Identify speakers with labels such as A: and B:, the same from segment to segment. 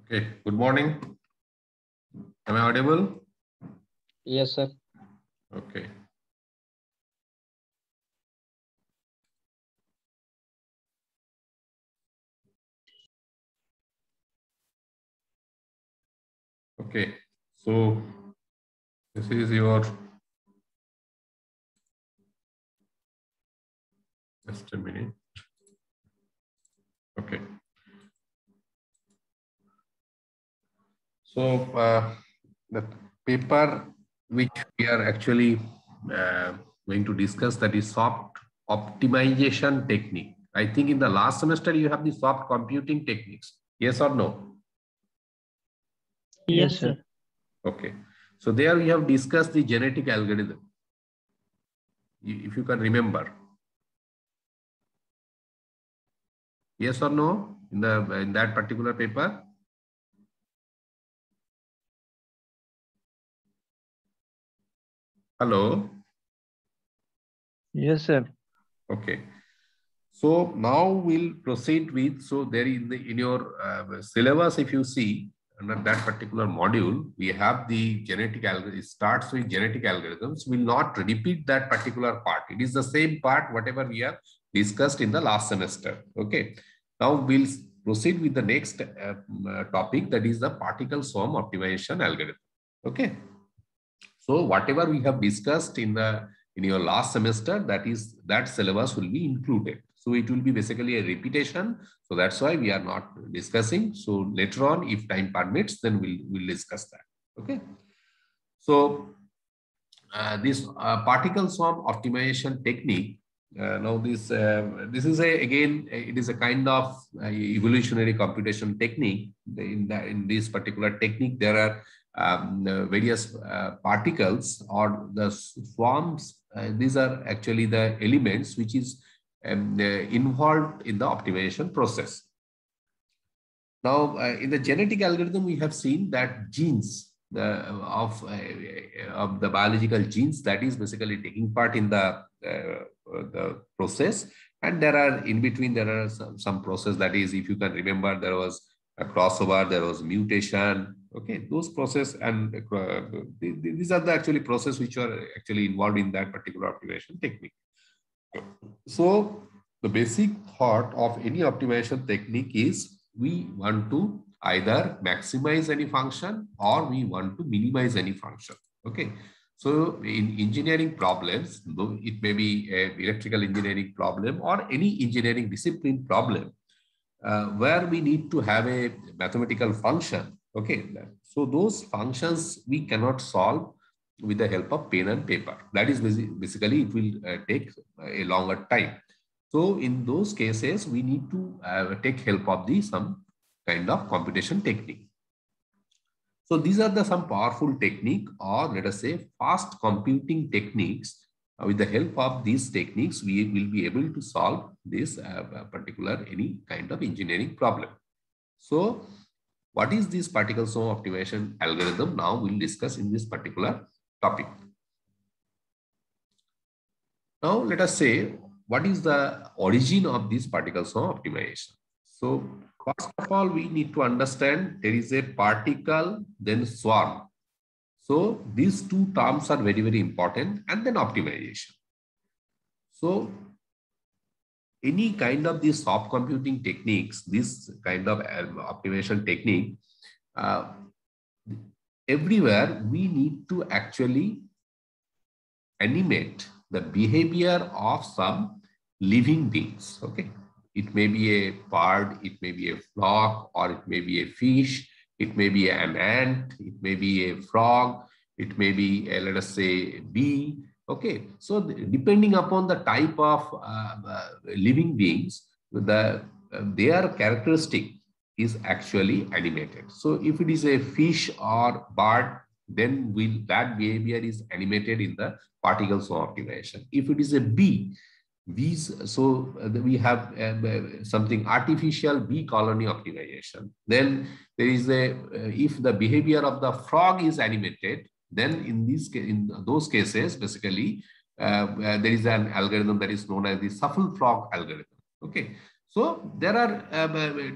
A: Okay, good morning. Am I audible?
B: Yes, sir.
A: Okay. Okay, so this is your, just a minute. Okay. So the paper which we are actually going to discuss, that is soft optimization technique. I think in the last semester you have the soft computing techniques. Yes or no?
B: Yes, sir.
A: Okay. So there we have discussed the genetic algorithm. If you can remember. Yes or no in that particular paper? Hello.
B: Yes, sir.
A: Okay. So now we'll proceed with, so there in your syllabus, if you see under that particular module, we have the genetic algorithm. It starts with genetic algorithms. We'll not repeat that particular part. It is the same part, whatever we have discussed in the last semester. Okay. Now we'll proceed with the next topic, that is the particle swarm optimization algorithm. Okay. So whatever we have discussed in your last semester, that syllabus will be included. So it will be basically a repetition. So that's why we are not discussing. So later on, if time permits, then we'll discuss that. Okay. So this particle swarm optimization technique. Now this is again it is a kind of evolutionary computation technique. In this particular technique, there are various particles or the swarms. These are actually the elements which is involved in the optimization process. Now, in the genetic algorithm, we have seen that genes of the biological genes, that is basically taking part in the process, and there are in between there are some process, that is, if you can remember, there was a crossover, there was mutation. Okay, those process and these are the actually process which are actually involved in that particular optimization technique. So the basic thought of any optimization technique is we want to either maximize any function or we want to minimize any function. Okay. So in engineering problems, it may be an electrical engineering problem or any engineering discipline problem where we need to have a mathematical function. Okay. So those functions we cannot solve with the help of pen and paper. That is basically it will take a longer time. So in those cases, we need to take help of some kind of computation technique. So these are some powerful technique, or let us say fast computing techniques. With the help of these techniques, we will be able to solve this particular any kind of engineering problem. So what is this particle swarm optimization algorithm? Now we'll discuss in this particular topic. Now let us say, what is the origin of this particle swarm optimization? So first of all, we need to understand there is a particle, then swarm. So these two terms are very, very important, and then optimization. So any kind of these soft computing techniques, this kind of optimization technique, everywhere we need to actually animate the behavior of some living beings. Okay. It may be a bird, it may be a frog, or it may be a fish, it may be an ant, it may be a frog, it may be a, let us say, bee. Okay. So depending upon the type of living beings, their characteristic is actually animated. So if it is a fish or bird, then that behavior is animated in the particle swarm optimization. If it is a bee, bees, so we have something artificial bee colony optimization. Then there is if the behavior of the frog is animated, then in those cases, basically, there is an algorithm that is known as the shuffle frog algorithm. Okay. So there are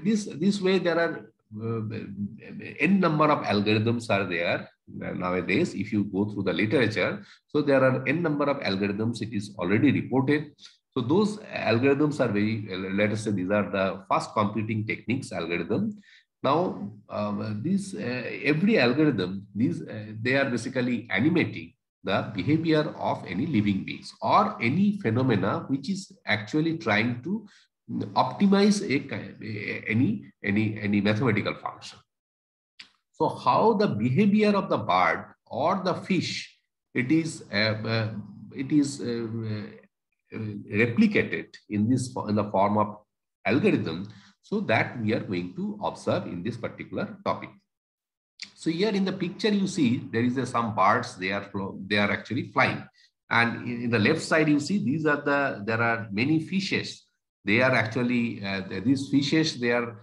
A: this way there are n number of algorithms are there nowadays. If you go through the literature, so there are n number of algorithms. It is already reported. So those algorithms are very, let us say, these are the fast computing techniques algorithm. Now, these every algorithm, these they are basically animating the behavior of any living beings or any phenomena which is actually trying to optimize any mathematical function. So how the behavior of the bird or the fish, it is replicated in the form of algorithm, so that we are going to observe in this particular topic. So here in the picture you see there is some birds, they are actually flying, and in the left side you see there are many fishes. They are actually these fishes, they are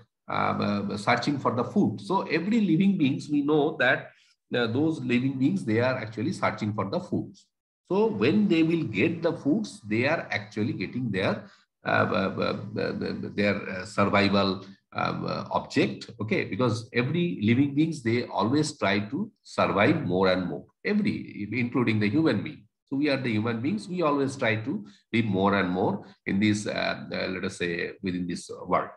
A: searching for the food. So every living beings, we know that those living beings, they are actually searching for the foods. So when they will get the foods, they are actually getting their survival object. Okay, because every living beings, they always try to survive more and more, including the human being. So we are the human beings, we always try to live more and more in this let us say within this world.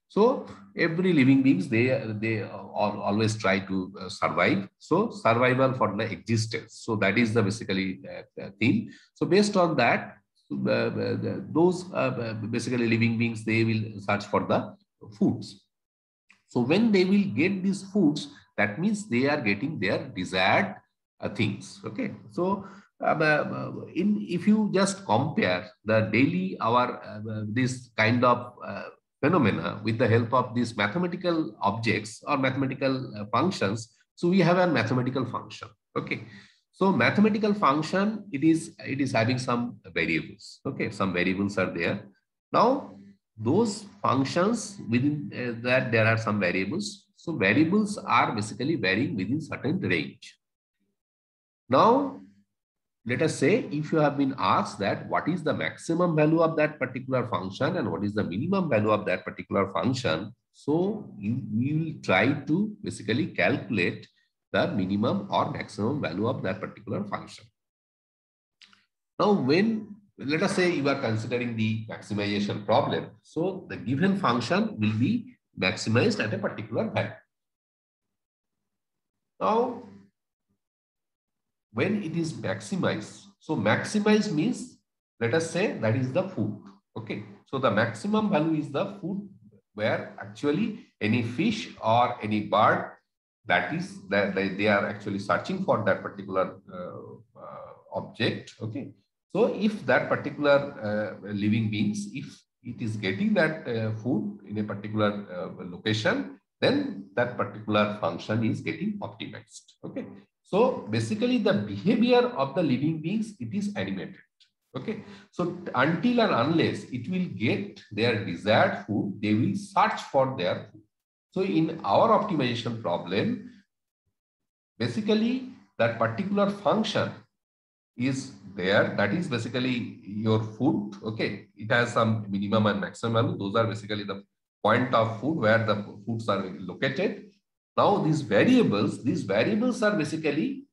A: So every living beings, they always try to survive. So survival for the existence. So that is the basically theme. So based on that, those basically living beings, they will search for the foods. So when they will get these foods, that means they are getting their desired things. Okay. So if you just compare the daily this kind of phenomena with the help of these mathematical objects or mathematical functions, so we have a mathematical function. Okay. So mathematical function, it is having some variables. Okay, some variables are there. Now those functions, within that there are some variables. So variables are basically varying within certain range. Now let us say if you have been asked that what is the maximum value of that particular function and what is the minimum value of that particular function, so you will try to basically calculate the minimum or maximum value of that particular function. Now let us say you are considering the maximization problem, so the given function will be maximized at a particular value. Now when it is maximized, so maximize means, let us say that is the food. Okay, so the maximum value is the food where actually any fish or any bird, that is that they are actually searching for that particular object. Okay, so if that particular living beings, if it is getting that food in a particular location, then that particular function is getting optimized. Okay. So basically the behavior of the living beings, it is animated. Okay. So until and unless it will get their desired food, they will search for their food. So in our optimization problem, basically that particular function is there. That is basically your food. Okay. It has some minimum and maximum value. Those are basically the point of food where the foods are located. Now these variables are basically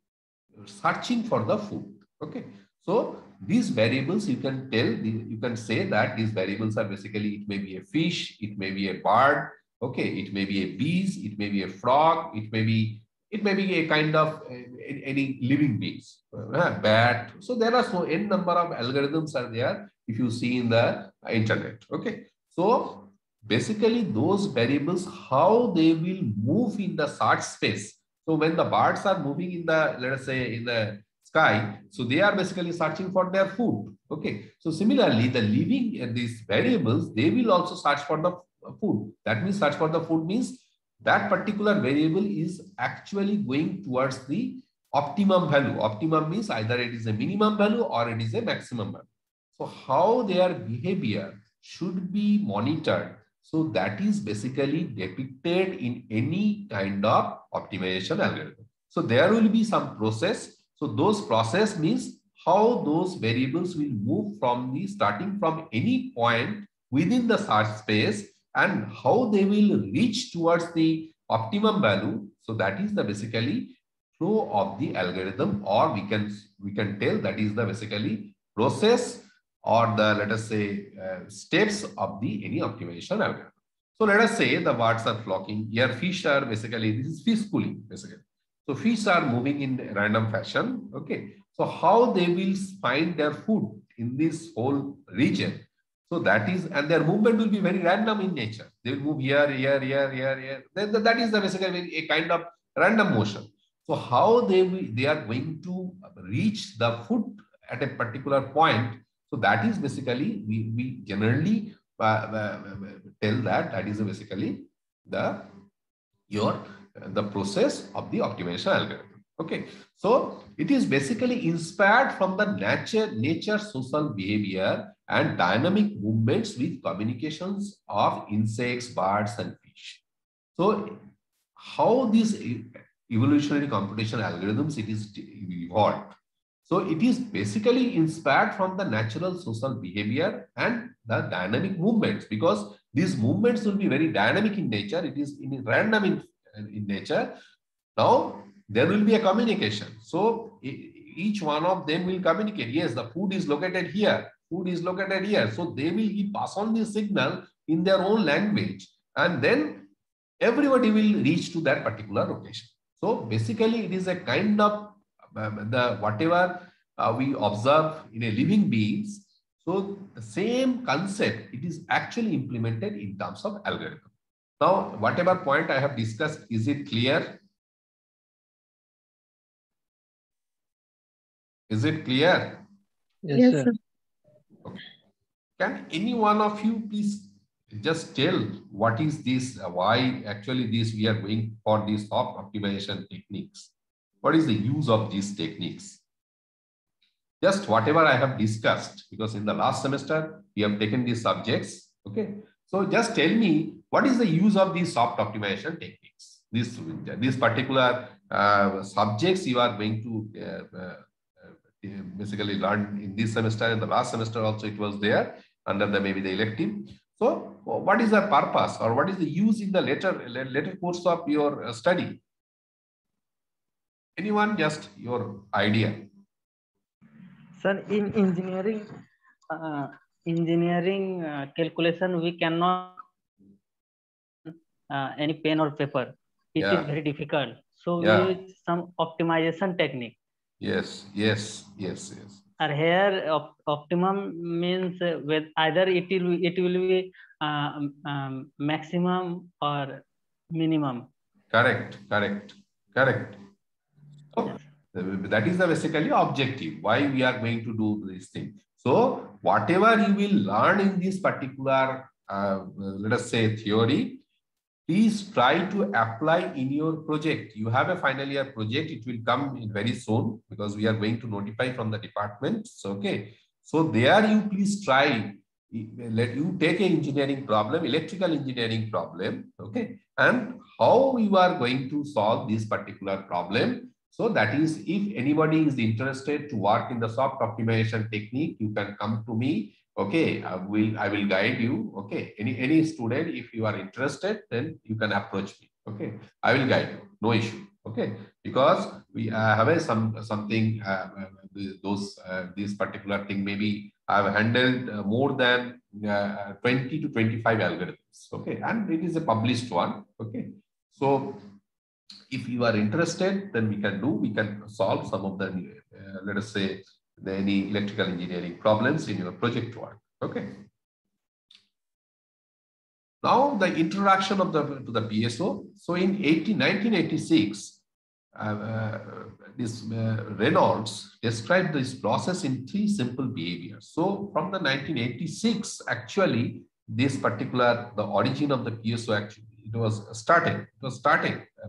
A: searching for the food. Okay. So these variables, you can say that these variables are basically, it may be a fish, it may be a bird. Okay. It may be a bees, it may be a frog, it may be a kind of any living beings, bat. So there are so n number of algorithms are there if you see in the internet. Okay. So basically those variables, how they will move in the search space. So when the birds are moving in the, let us say in the sky, so they are basically searching for their food. Okay. So similarly, the living these variables, they will also search for the food. That means search for the food means that particular variable is actually going towards the optimum value. Optimum means either it is a minimum value or it is a maximum value. So how their behavior should be monitored, so that is basically depicted in any kind of optimization algorithm. So there will be some process. So those process means how those variables will move from the starting from any point within the search space and how they will reach towards the optimum value. So that is the basically flow of the algorithm, or we can tell that is the basically process, or the, let us say, steps of the any optimization algorithm. So let us say the birds are flocking. Here fish are basically, this is fish schooling basically. So fish are moving in random fashion. Okay. So how they will find their food in this whole region? So that is, and their movement will be very random in nature. They will move here, here, here, here, here. That is the basically a kind of random motion. So how they are going to reach the food at a particular point? So that is basically we generally tell that is basically the process of the optimization algorithm. Okay, so it is basically inspired from the nature social behavior and dynamic movements with communications of insects, birds, and fish. So how these evolutionary computation algorithms it is evolved. So it is basically inspired from the natural social behavior and the dynamic movements, because these movements will be very dynamic in nature. It is random in nature. Now there will be a communication. So each one of them will communicate. Yes, the food is located here. Food is located here. So they will pass on the signal in their own language, and then everybody will reach to that particular location. So basically, it is a kind of the whatever we observe in a living beings. So the same concept, it is actually implemented in terms of algorithm. Now, whatever point I have discussed, is it clear? Is it clear?
B: Yes, sir.
A: Okay. Can any one of you please just tell what is this, why actually this we are going for these soft optimization techniques? What is the use of these techniques? Just whatever I have discussed, because in the last semester we have taken these subjects. Okay, so just tell me what is the use of these soft optimization techniques? These particular subjects you are going to basically learn in this semester. In the last semester also it was there under the maybe the elective. So what is the purpose, or what is the use in the later course of your study? Anyone, just your idea?
C: Sir, in engineering calculation, we cannot any pen or paper. It is very difficult. So we use some optimization technique. Yes. And here optimum means with either it will be maximum or minimum. Correct. So that is the basically objective why we are going to do this thing. So whatever you will learn in this particular let us say theory, please try to apply in your project. You have a final year project, it will come in very soon because we are going to notify from the department. So okay, so there you please try, let you take an engineering problem, electrical engineering problem, okay, and how you are going to solve this particular problem. So that is, if anybody is interested to work in the soft optimization technique, you can come to me. Okay, I will guide you. Okay, any student, if you are interested, then you can approach me. Okay, I will guide you, no issue. Okay, because we have something this particular thing. Maybe I have handled more than 20 to 25 algorithms. Okay, and it is a published one. Okay, so if you are interested, then we can solve some of the let us say any electrical engineering problems in your project work. Okay. Now the introduction of to the PSO. So in 1986, Reynolds described this process in 3 simple behaviors. So from the 1986, actually, this particular, the origin of the PSO actually, it was starting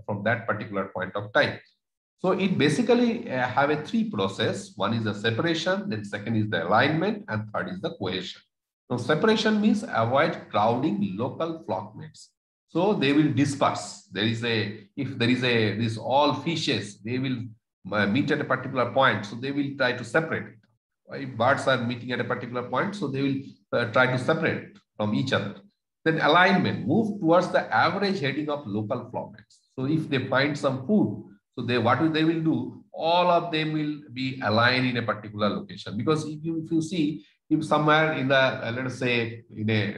C: from that particular point of time. So it basically have a 3 process. One is the separation, then second is the alignment, and third is the cohesion. So separation means avoid crowding local flock mates. So they will disperse. If there is this all fishes, they will meet at a particular point. So they will try to separate it. If birds are meeting at a particular point, so they will try to separate from each other. Then alignment, move towards the average heading of local flowbacks. So if they find some food, so they they will do, all of them will be aligned in a particular location. Because if you see, if somewhere in the, let us say in a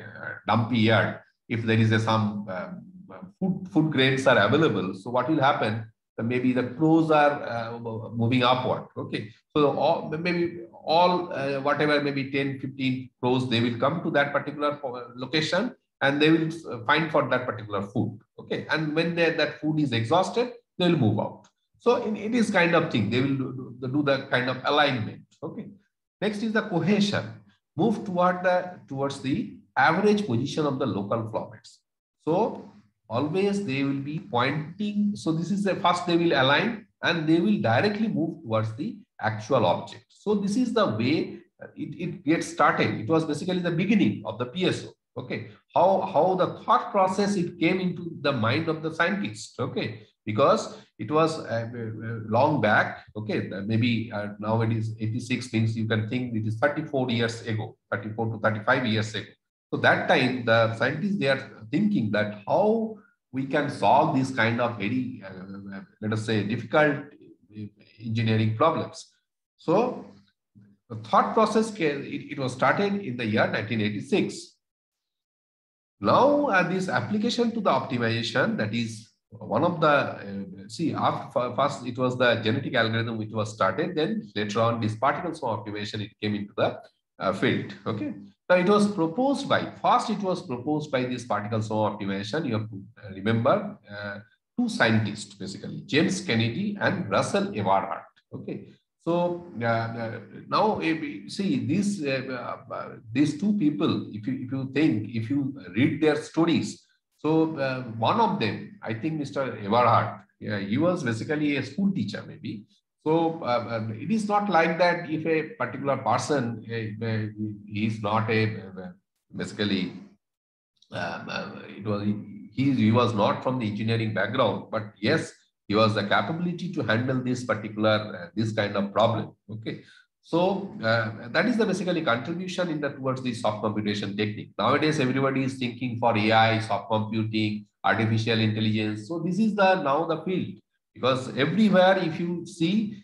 C: dumpy yard, if there is some food grains are available, so what will happen? Maybe the crows are moving upward. Okay, so maybe all whatever, maybe 10, 15 crows, they will come to that particular location and they will find for that particular food. Okay, and when that food is exhausted, they will move out. So it is kind of thing, they will do the kind of alignment. Okay, next is the cohesion, move towards the average position of the local flowbacks. So always they will be pointing. So this is the first, they will align and they will directly move towards the actual object. So this is the way it gets started. It was basically the beginning of the PSO. Okay, how the thought process, it came into the mind of the scientist. Okay, because it was long back. Okay, maybe now it is 86 things. You can think it is 34 years ago, 34 to 35 years ago. So that time the scientists, they are thinking that how we can solve this kind of very, let us say, difficult engineering problems. So the thought process, it was started in the year 1986. Now this application to the optimization, that is one of the, first it was the genetic algorithm which was started, then later on this particle swarm optimization, it came into the field. Okay, now it was proposed by, first it was proposed by this particle swarm optimization. You have to remember two scientists, basically James Kennedy and Russell Everhart. Okay, so now see these two people, if you read their stories, so one of them, I think Mr. Everhart, he was basically a school teacher maybe. So it is not like that if a particular person he is not basically he was not from the engineering background, but yes, he was the capability to handle this particular this kind of problem. Okay, so that is the basically contribution in towards the soft computation technique. Nowadays everybody is thinking for AI, soft computing, artificial intelligence. So this is now the field, because everywhere if you see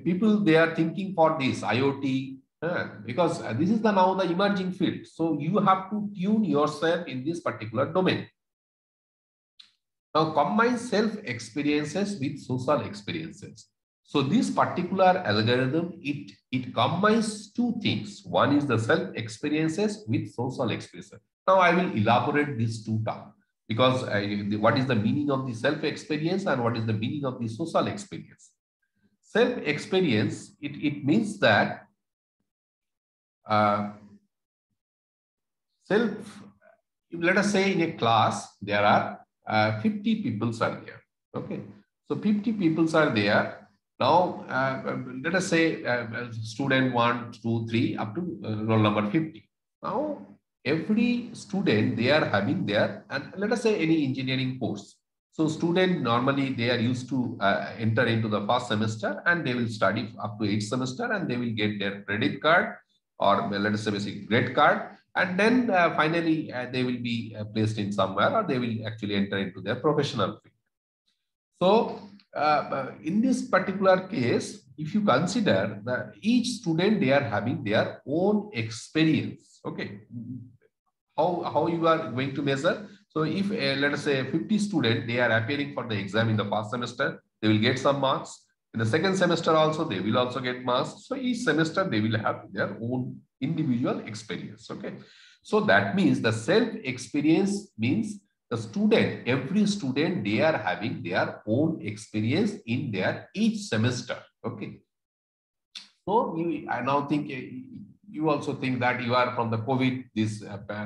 C: people, they are thinking for this IoT, because this is now the emerging field. So you have to tune yourself in this particular domain. Now combine self-experiences with social experiences. So this particular algorithm, it combines two things. One is the self-experiences with social experiences. Now I will elaborate these two terms, because what is the meaning of the self-experience and what is the meaning of the social experience. Self-experience, it means that let us say in a class, there are 50 people are there. Okay, so 50 people are there. Now, let us say student 1, 2, 3 up to roll number 50. Now, every student, they are having their, and let us say any engineering course. So student normally they are used to enter into the first semester and they will study up to 8th semester and they will get their credit card, or let us say basic grade card. And then finally they will be placed in somewhere, or they will actually enter into their professional field. So in this particular case, if you consider that each student, they are having their own experience. Okay, how you are going to measure? So if let us say 50 students, they are appearing for the exam in the first semester, they will get some marks. In the second semester also, they will also get marks. So each semester they will have their own individual experience. Okay, so that means the self-experience means the student, every student, they are having their own experience in their each semester. Okay, so I now think you also think that you are from the COVID, this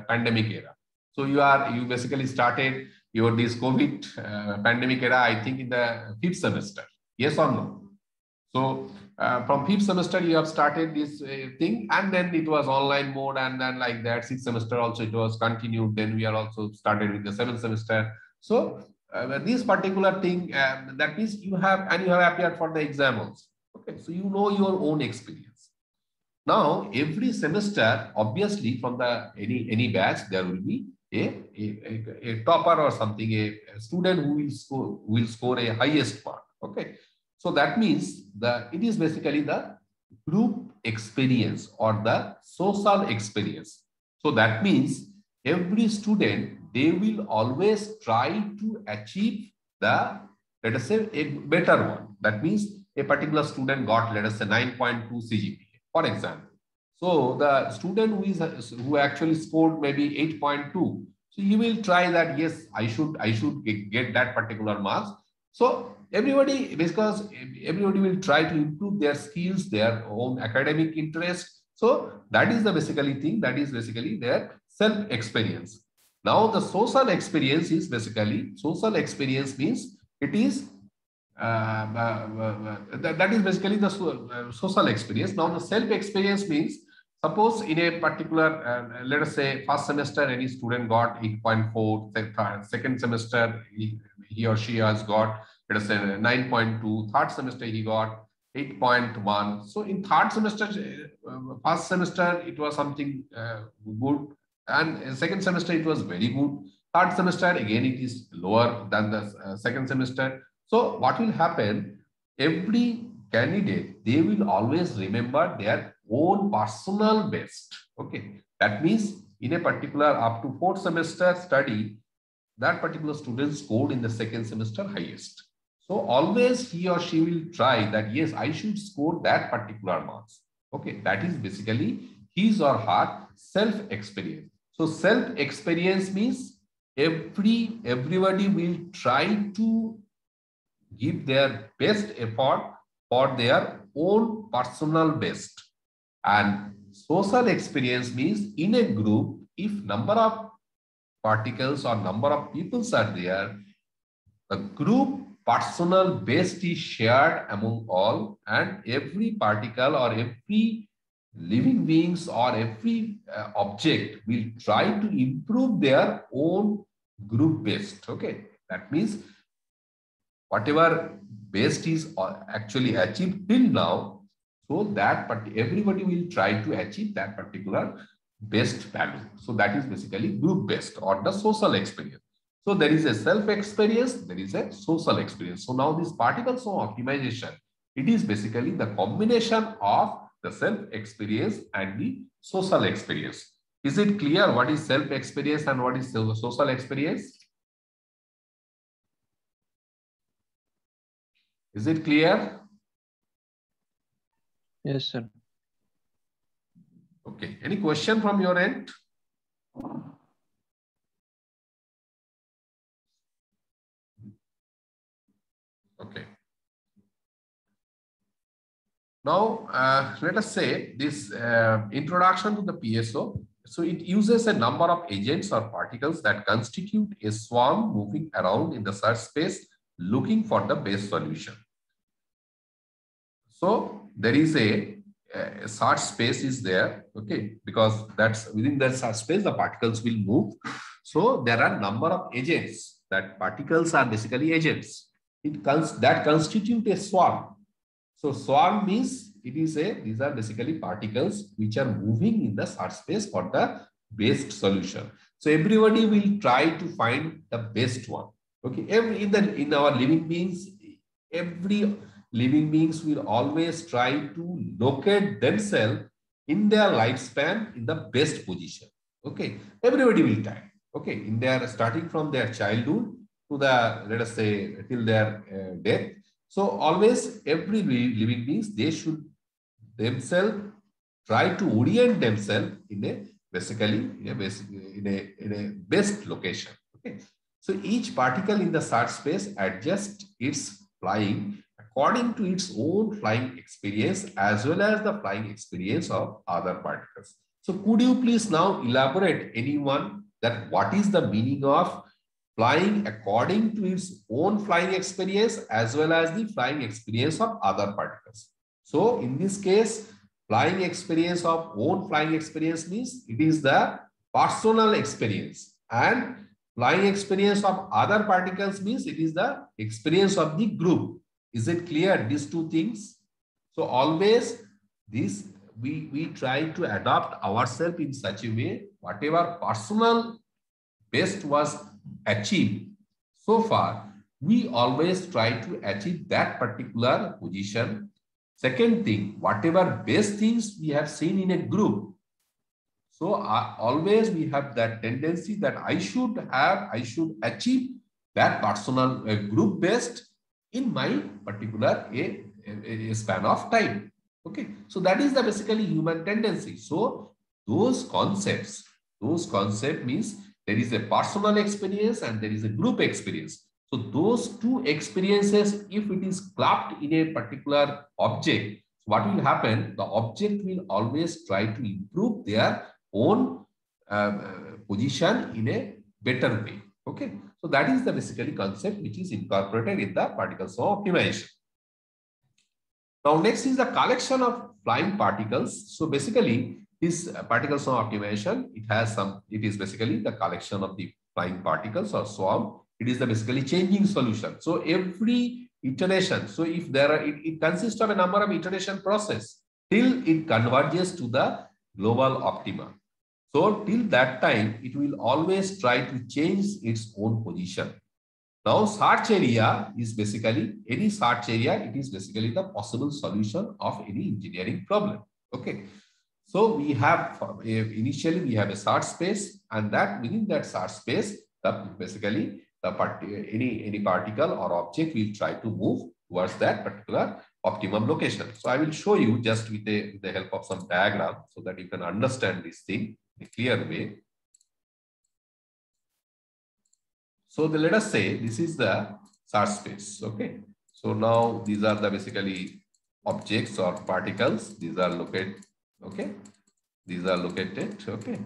C: pandemic era. So you basically started your this COVID pandemic era, I think in the 5th semester. Yes or no? So from 5th semester, you have started this thing, and then it was online mode, and then like that 6th semester also it was continued. Then we are also started with the 7th semester. So this particular thing, that means you have appeared for the exam also. Okay, so you know your own experience. Now every semester, obviously from the any batch, there will be a topper or something, a student who will score a highest mark. Okay, so that means it is basically the group experience or the social experience. So that means every student, they will always try to achieve the, let us say, a better one. That means a particular student got, let us say, 9.2 CGPA, for example. So the student who actually scored maybe 8.2, so he will try that, yes, I should get that particular marks. So everybody, because everybody will try to improve their skills, their own academic interest. So that is the basically thing, that is basically their self experience. Now the social experience is basically, social experience means it is that is basically the social experience. Now the self experience means, suppose in a particular, let us say, first semester any student got 8.4, second semester he or she has got, let us say, 9.2, third semester he got 8.1. So in third semester, first semester it was something good, and second semester it was very good. Third semester again it is lower than the second semester. So what will happen? Every candidate, they will always remember their own personal best. Okay, that means in a particular up to fourth semester study, that particular student scored in the second semester highest. So always he or she will try that, yes, I should score that particular marks. Okay, that is basically his or her self-experience. So self-experience means everybody will try to give their best effort for their own personal best. And social experience means in a group, if number of particles or number of peoples are there, the group personal best is shared among all, and every particle or every living beings or every object will try to improve their own group best. Okay, that means whatever best is actually achieved till now, so that but everybody will try to achieve that particular best value. So that is basically group best or the social experience. So there is a self experience, there is a social experience. So now this particles of optimization, it is basically the combination of the self experience and the social experience. Is it clear what is self experience and what is social experience? Is it clear?
B: Yes, sir.
C: Okay. Any question from your end? Okay. Now, let us say this introduction to the PSO. So it uses a number of agents or particles that constitute a swarm moving around in the search space looking for the best solution. So there is a search space is there, okay, because that's within that search space the particles will move. So there are number of agents, that particles are basically agents. That constitute a swarm. So swarm means these are basically particles which are moving in the search space for the best solution. So everybody will try to find the best one. Okay, in our living beings, every living beings will always try to locate themselves in their lifespan in the best position. Okay, everybody will try. Okay, in their starting from their childhood to the, let us say, till their death. So always every living beings, they should themselves try to orient themselves in a basically in a best location. Okay, so each particle in the search space adjusts its flying according to its own flying experience as well as the flying experience of other particles. So could you please now elaborate, anyone, that what is the meaning of flying according to its own flying experience as well as the flying experience of other particles? So in this case, flying experience of own flying experience means it is the personal experience, and flying experience of other particles means it is the experience of the group. Is it clear, these two things? So always this we try to adapt ourselves in such a way, whatever personal best was achieved so far, we always try to achieve that particular position. Second thing, whatever best things we have seen in a group, so always we have that tendency that I should achieve that personal group best in my particular a span of time. Okay, so that is the basically human tendency. So those concepts means there is a personal experience and there is a group experience. So those two experiences, if it is clubbed in a particular object, what will happen? The object will always try to improve their own position in a better way. Okay, so that is the basically concept which is incorporated in the particle swarm optimization. Now next is the collection of flying particles. So basically this particle swarm optimization, it is basically the collection of the flying particles or swarm. It is the basically changing solution. So every iteration, so if there are, it consists of a number of iteration process till it converges to the global optima. So till that time, it will always try to change its own position. Now search area is basically any search area. It is basically the possible solution of any engineering problem. Okay. So we have initially we have a search space, and that within that search space, basically any particle or object will try to move towards that particular optimum location. So I will show you just with the help of some diagram so that you can understand this thing in a clear way. So let us say this is the search space. Okay. So now these are the basically objects or particles. These are located. Okay. These are located. Okay.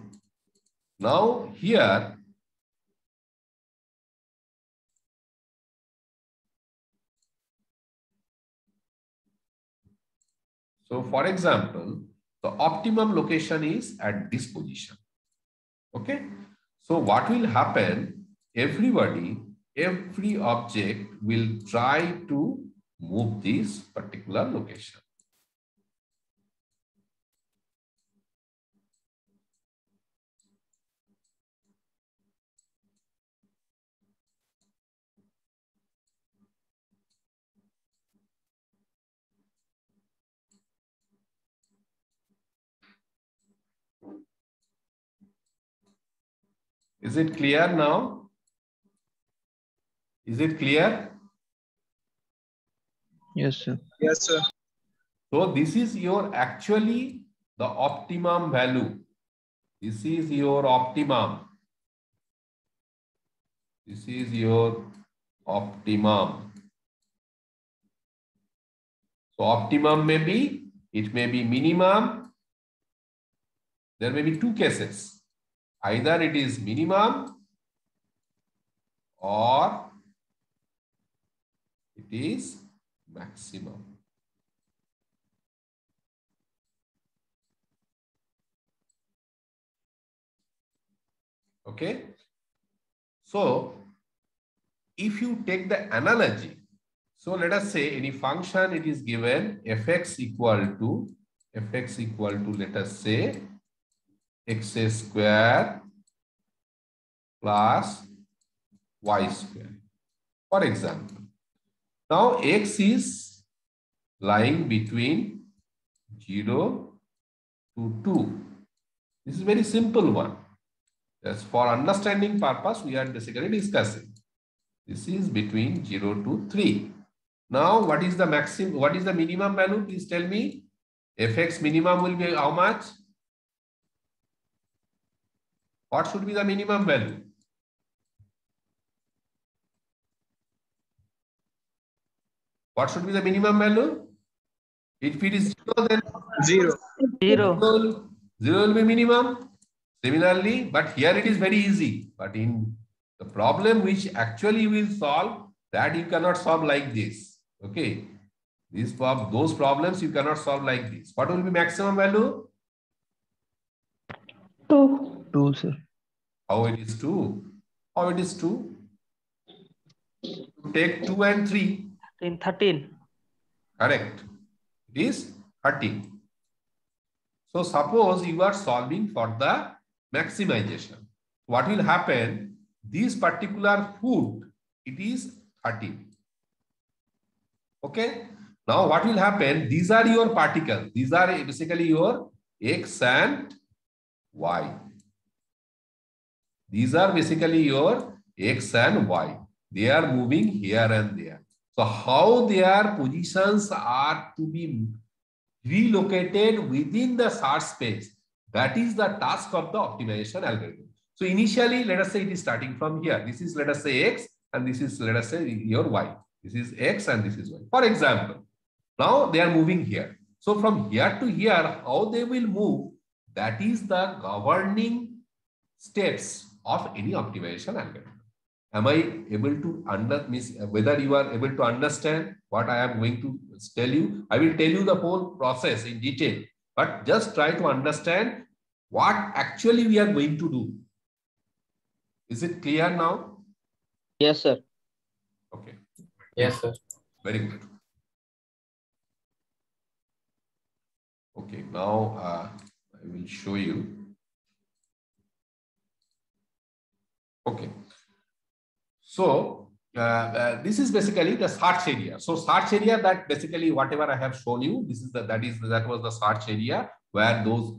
C: Now here, so for example, the optimum location is at this position. Okay. So what will happen? Every object will try to move this particular location. Is it clear now? Is it clear?
B: Yes, sir.
D: Yes, sir.
C: So this is your actually the optimum value. This is your optimum. This is your optimum. So optimum may be, it may be minimum. There may be two cases. Either it is minimum or it is maximum. Okay. So if you take the analogy, so let us say any function, it is given fx equal to let us say x square plus y square, for example. Now x is lying between 0 to 2. This is a very simple one. That's for understanding purpose we are basically discussing. This is between 0 to 3. Now what is the maximum? What is the minimum value? Please tell me. Fx minimum will be how much? What should be the minimum value? What should be the minimum value? If it is 0, then
D: 0.
C: 0 will be minimum. Similarly, but here it is very easy. But in the problem which actually you will solve, that you cannot solve like this. Okay. Those problems you cannot solve like this. What will be maximum value?
B: 2. 2, sir.
C: How it is 2? How it is 2? Take 2 and 3.
B: In 13.
C: Correct. It is 13. So suppose you are solving for the maximization. What will happen? this particular food, it is 13. Okay. Now what will happen? These are your particles. These are basically your X and Y. These are basically your X and Y. They are moving here and there. So how their positions are to be relocated within the search space, that is the task of the optimization algorithm. So initially, let us say it is starting from here. This is, let us say, X, and this is, let us say, your Y. This is X and this is Y. For example, now they are moving here. So from here to here, how they will move, that is the governing steps of any optimization algorithm. Am I able to whether you are able to understand what I am going to tell you? I will tell you the whole process in detail, but just try to understand what actually we are going to do. Is it clear now?
B: Yes, sir.
C: Okay.
D: Yes, sir.
C: Very good. Okay, now I will show you. Okay. So this is basically the search area. So search area, that basically whatever I have shown you, this is that was the search area where those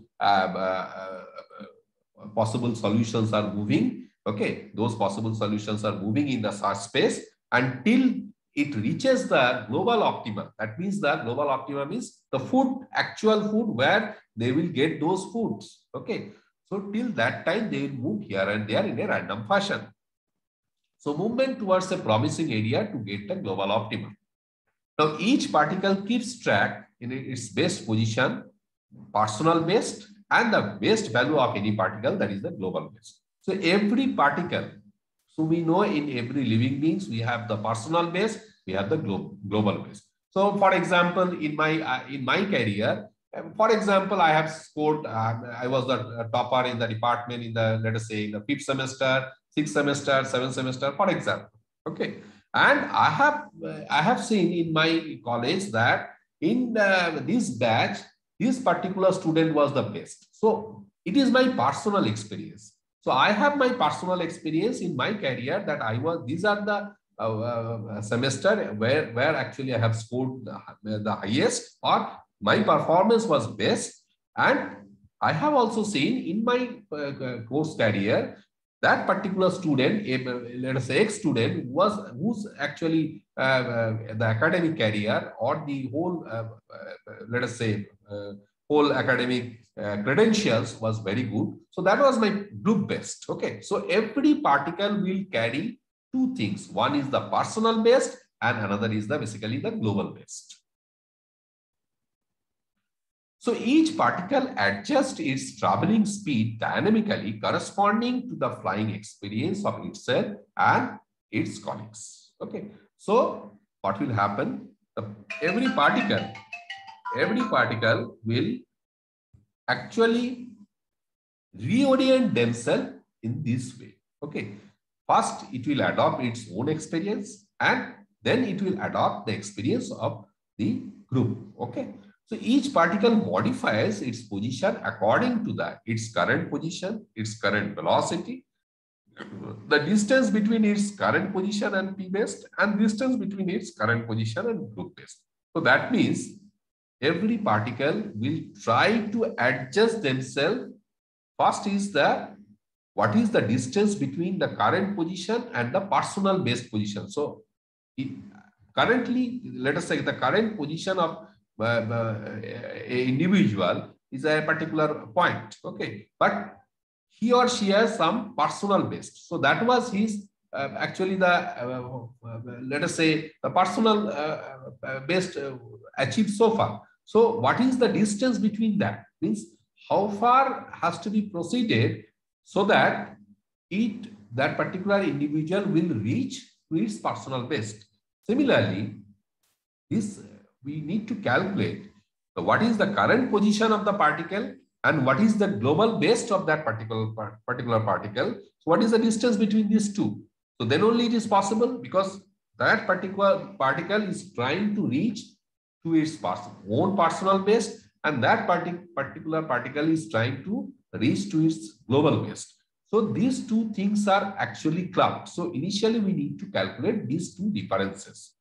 C: possible solutions are moving. Okay, those possible solutions are moving in the search space until it reaches the global optimum. That means the global optimum is the food, actual food where they will get those foods. Okay, so till that time they will move here and there in a random fashion. So movement towards a promising area to get the global optimum. Now each particle keeps track in its best position, personal best, and the best value of any particle, that is the global best. So every particle, so we know in every living beings we have the personal best, we have the global best. So for example, in my career, for example, I have scored, I was the topper in the department in the, let us say, in the 5th semester, 6th semester, 7th semester, for example. Okay. And I have seen in my college that in this batch, this particular student was the best. So it is my personal experience. So I have my personal experience in my career that these are the semester where actually I have scored the highest, or my performance was best. And I have also seen in my course career that particular student, let us say ex-student, who's actually the academic career or the whole, let us say, whole academic credentials was very good. So that was my group best. Okay, so every particle will carry two things. One is the personal best, and another is basically the global best. So each particle adjusts its traveling speed dynamically corresponding to the flying experience of itself and its colleagues. Okay, so what will happen? Every particle will actually reorient themselves in this way. Okay, first it will adopt its own experience, and then it will adopt the experience of the group. Okay. So each particle modifies its position according to its current position, its current velocity, the distance between its current position and p-best, and distance between its current position and group-best. So that means every particle will try to adjust themselves. First is what is the distance between the current position and the personal best position. So currently, let us say the current position of a individual is a particular point. Okay, but he or she has some personal best. So that was his actually the let us say the personal best achieved so far. So what is the distance between that? Means how far has to be proceeded so that that particular individual will reach to its personal best. Similarly, we need to calculate what is the current position of the particle and what is the global best of that particular particle. So what is the distance between these two? So then only it is possible, because that particular particle is trying to reach to its own personal best, and that particular particle is trying to reach to its global best. So these two things are actually clubbed. So initially we need to calculate these two differences.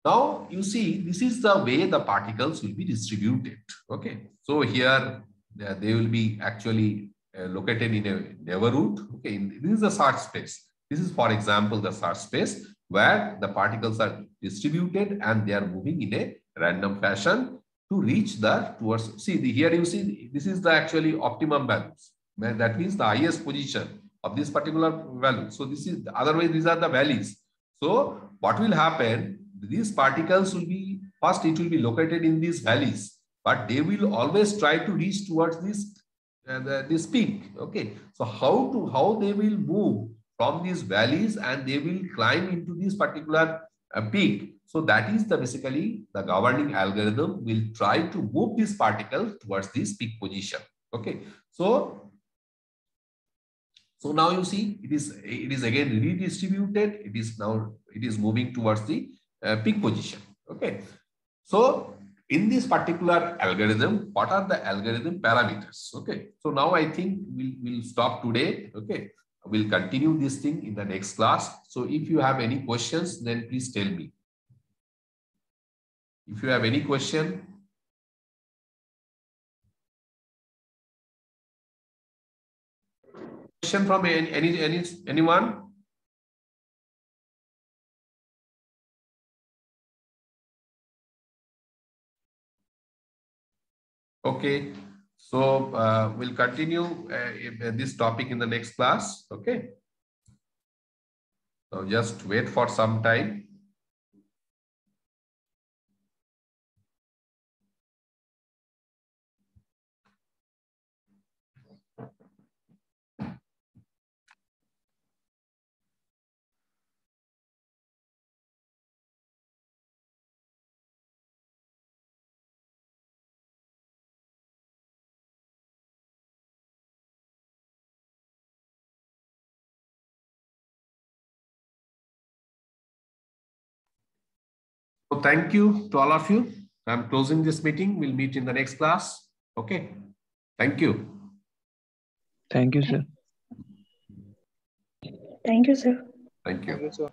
C: Now you see, this is the way the particles will be distributed. Okay, so here they will be actually located in a neighborhood. Okay, this is the search space. This is, for example, the search space where the particles are distributed and they are moving in a random fashion to reach the towards. See, here you see this is the actually optimum values. That means the highest position of this particular value. So this is, otherwise these are the valleys. So what will happen? These particles will be, first it will be located in these valleys, but they will always try to reach towards this peak. Okay, so how they will move from these valleys and they will climb into this particular peak. So that is basically the governing algorithm will try to move this particle towards this peak position. Okay, so now you see it is again redistributed. It is moving towards the peak position. Okay, so in this particular algorithm, what are the algorithm parameters? Okay, so now I think we'll stop today. Okay, we'll continue this thing in the next class. So if you have any questions, then please tell me. If you have any question. Question from anyone? Okay, so we'll continue this topic in the next class. Okay, so just wait for some time. So thank you to all of you. I'm closing this meeting. We'll meet in the next class. Okay. Thank you.
B: Thank you, sir.
D: Thank you, sir.
C: Thank you.
B: Thank you, sir.